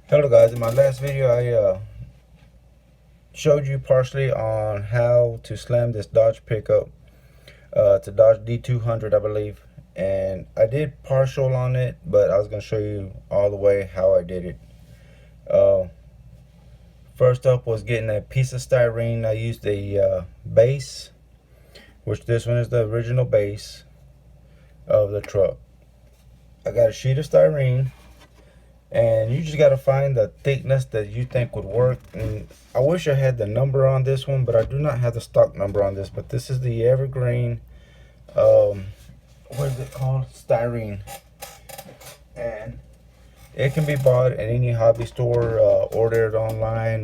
Hello guys, in my last video I showed you partially on how to slam this Dodge pickup. It's a Dodge D200 I believe, and I did partial on it, but I was going to show you all the way how I did it. First up was getting a piece of styrene. I used a base, which this one is the original base of the truck. I got a sheet of styrene, and you just got to find the thickness that you think would work. And I wish I had the number on this one, but I do not have the stock number on this. But this is the evergreen what is it called, styrene, and it can be bought at any hobby store, ordered online,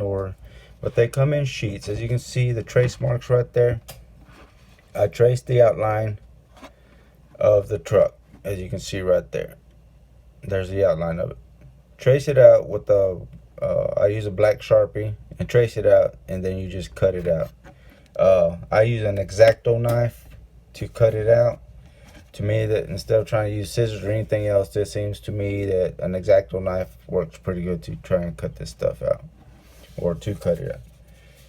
but they come in sheets. As you can see, the trace marks right there. I traced the outline of the truck. As you can see right there, there's the outline of it. Trace it out with I use a black Sharpie and trace it out, and then you just cut it out. I use an X-Acto knife to cut it out. To me, that instead of trying to use scissors or anything else, it seems to me that an X-Acto knife works pretty good to try and cut this stuff out, or to cut it out.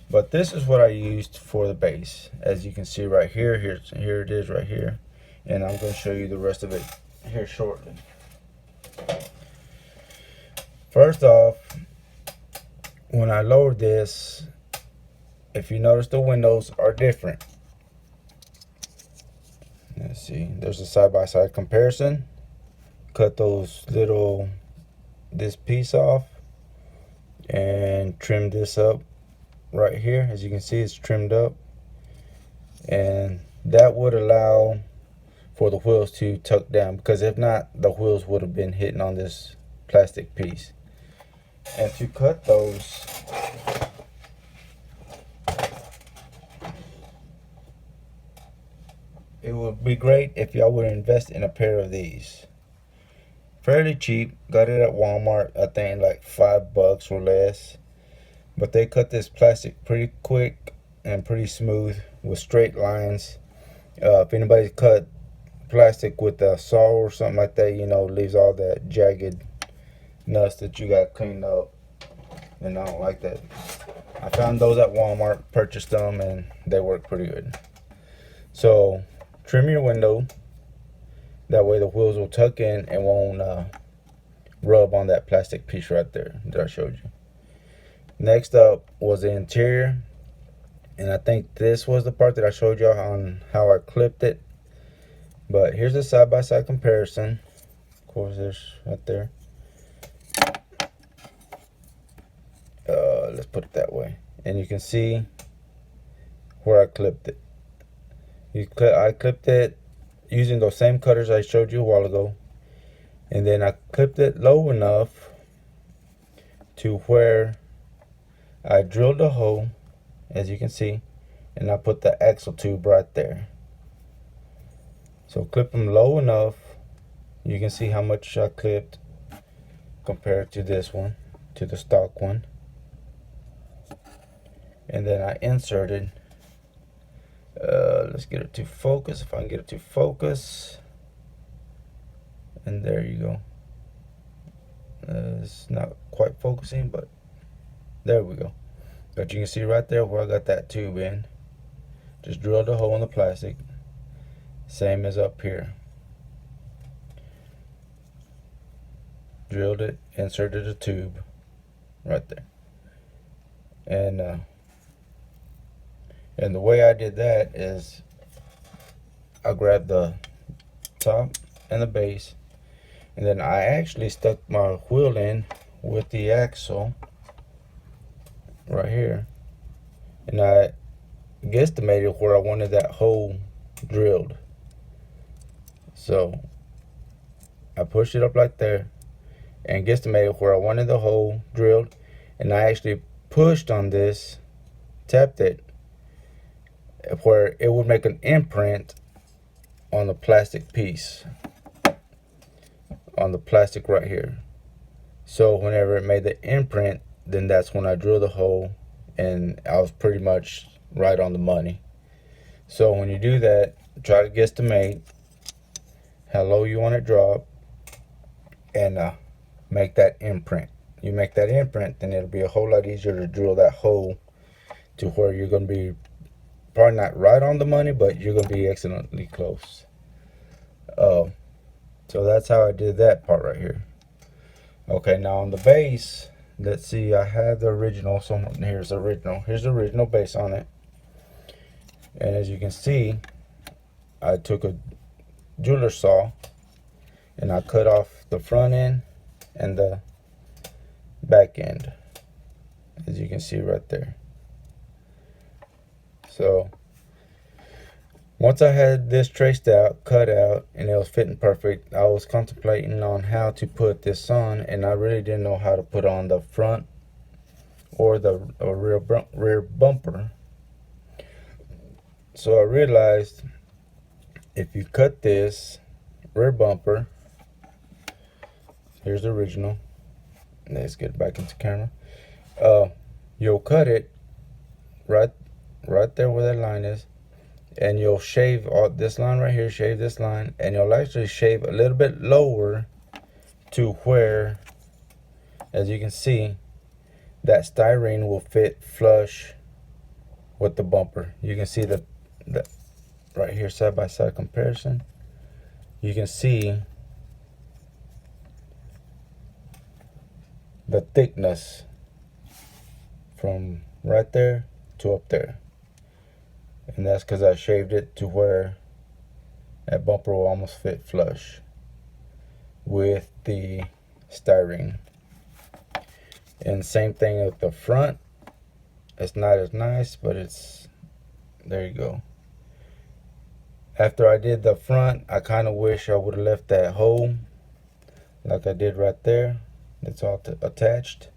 But this is what I used for the base. As you can see right here, here it is right here, and I'm going to show you the rest of it here shortly. First off, when I lowered this, if you notice, the windows are different. Let's see, there's a side-by-side comparison. Cut this piece off and trim this up right here. As you can see, it's trimmed up, and that would allow for the wheels to tuck down, because if not, the wheels would have been hitting on this plastic piece. And to cut those, it would be great if y'all would invest in a pair of these. Fairly cheap, got it at Walmart, I think like $5 or less. But they cut this plastic pretty quick and pretty smooth with straight lines. If anybody's cut plastic with a saw or something like that, you know, leaves all that jagged nuts that you got cleaned up, and I don't like that. I found those at Walmart, purchased them, and they work pretty good. So trim your window, that way the wheels will tuck in and won't rub on that plastic piece right there that I showed you. Next up was the interior, and I think this was the part that I showed y'all on how I clipped it. But here's the side-by-side comparison. Of course, there's right there. Let's put it that way, and you can see where I clipped it. I clipped it using those same cutters I showed you a while ago, and then I clipped it low enough to where I drilled a hole, as you can see, and I put the axle tube right there. So clip them low enough. You can see how much I clipped compared to this one, to the stock one. And then I inserted, let's get it to focus, if I can get it to focus. And there you go. It's not quite focusing, but there we go. But you can see right there where I got that tube in. Just drilled a hole in the plastic, same as up here. Drilled it, inserted a tube right there. And the way I did that is I grabbed the top and the base, and then I actually stuck my wheel in with the axle right here, and I guesstimated where I wanted that hole drilled. So I pushed it up like there and guesstimated where I wanted the hole drilled, and I actually pushed on this, tapped it, where it would make an imprint on the plastic piece, on the plastic right here. So whenever it made the imprint, then that's when I drilled the hole, and I was pretty much right on the money. So when you do that, try to guesstimate how low you want it drop, and make that imprint. you make that imprint, then it'll be a whole lot easier to drill that hole to where you're going to be probably not right on the money, but you're going to be excellently close. So that's how I did that part right here. Okay, now on the base, let's see, I have the original. So here's the original. Here's the original base on it. And as you can see, I took a jeweler saw and I cut off the front end and the back end, as you can see right there. So once I had this traced out, cut out, and it was fitting perfect, I was contemplating on how to put this on, and I really didn't know how to put on the front or the rear bumper. So I realized if you cut this rear bumper, here's the original. Let's get back into camera. You'll cut it right there where that line is, and you'll shave all this line right here, shave this line, and you'll actually shave a little bit lower to where, as you can see, that styrene will fit flush with the bumper. You can see that right here, side by side comparison. You can see the thickness from right there to up there. And that's because I shaved it to where that bumper will almost fit flush with the styrene. And same thing with the front. It's not as nice, but it's, there you go. After I did the front, I kind of wish I would have left that hole like I did right there. It's all attached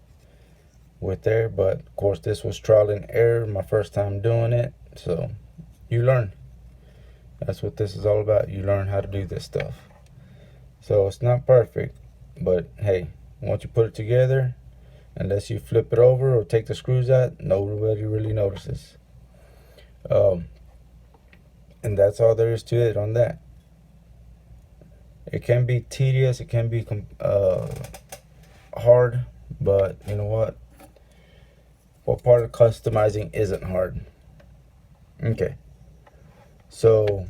with there, but of course this was trial and error, my first time doing it. So you learn. That's what this is all about. You learn how to do this stuff. So it's not perfect, but hey, once you put it together, unless you flip it over or take the screws out, nobody really notices. And that's all there is to it on that. It can be tedious, it can be hard, but you know what? What part of customizing isn't hard? Okay, so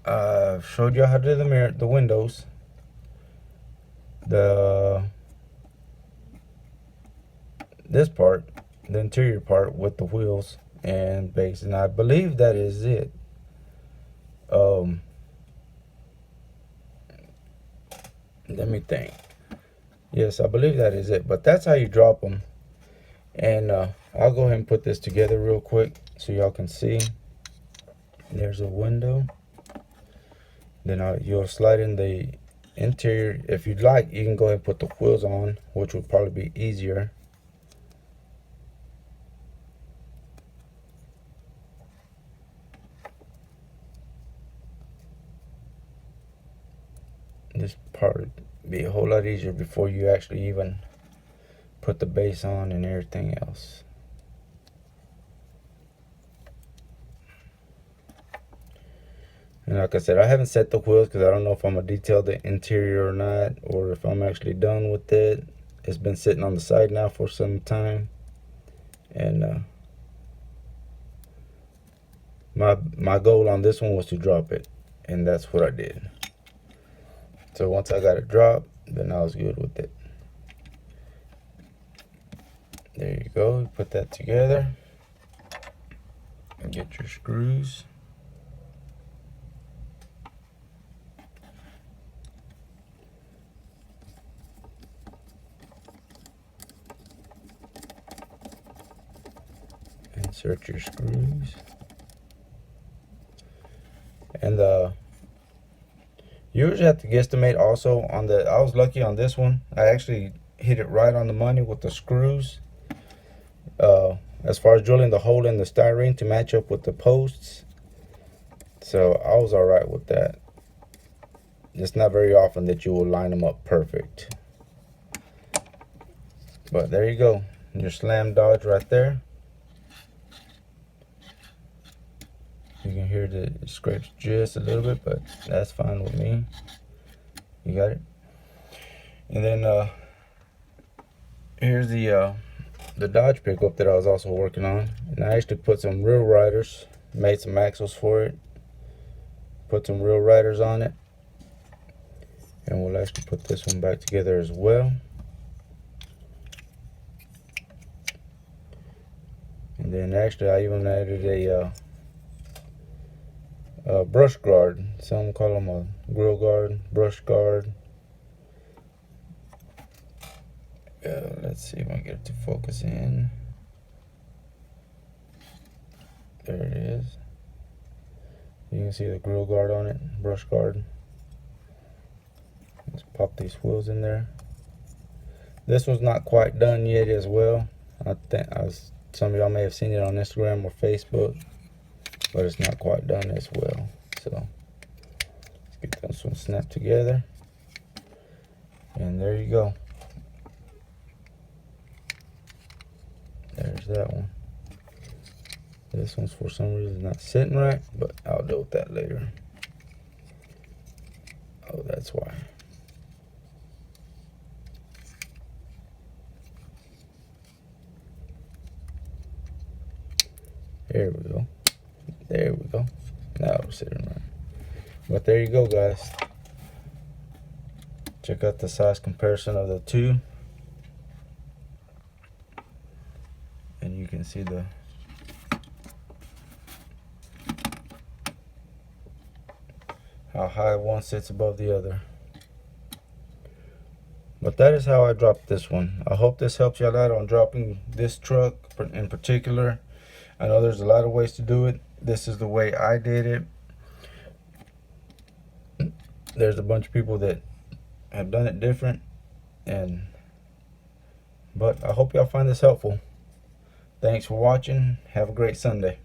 I showed you how to do the windows, this part, the interior part with the wheels and base, and I believe that is it. Let me think. Yes, I believe that is it, but that's how you drop them. And I'll go ahead and put this together real quick so y'all can see. There's a window. Then you'll slide in the interior. If you'd like, you can go ahead and put the wheels on, which would probably be easier. This part would be a whole lot easier before you actually even put the base on and everything else. And like I said, I haven't set the wheels because I don't know if I'm going to detail the interior or not, or if I'm actually done with it. It's been sitting on the side now for some time. And my goal on this one was to drop it, and that's what I did. So once I got it dropped, then I was good with it. There you go. Put that together and get your screws. Insert your screws. And you usually have to guesstimate also on the, I was lucky on this one. I actually hit it right on the money with the screws. As far as drilling the hole in the styrene to match up with the posts. So I was alright with that. It's not very often that you will line them up perfect. But there you go. Your slam dodge right there. You can hear that it scrapes just a little bit, but that's fine with me. You got it? And then Here's the Dodge pickup that I was also working on, and I actually put some real riders, made some axles for it, put some real riders on it, and we'll actually put this one back together as well. And then actually I even added a brush guard. Some call them a grill guard, brush guard. Let's see if I can get it to focus in. There it is. You can see the grill guard on it, brush guard. Let's pop these wheels in there. This one's not quite done yet as well. I think some of y'all may have seen it on Instagram or Facebook, but it's not quite done as well. So let's get this one snapped together, and there you go. There's that one. This one's for some reason not sitting right, but I'll deal with that later. Oh, that's why. There we go. There we go. Now we're sitting right. But there you go, guys. Check out the size comparison of the two. And you can see how high one sits above the other. But that is how I dropped this one. I hope this helps y'all out on dropping this truck in particular. I know there's a lot of ways to do it. This is the way I did it. There's a bunch of people that have done it different, but I hope y'all find this helpful. Thanks for watching. Have a great Sunday.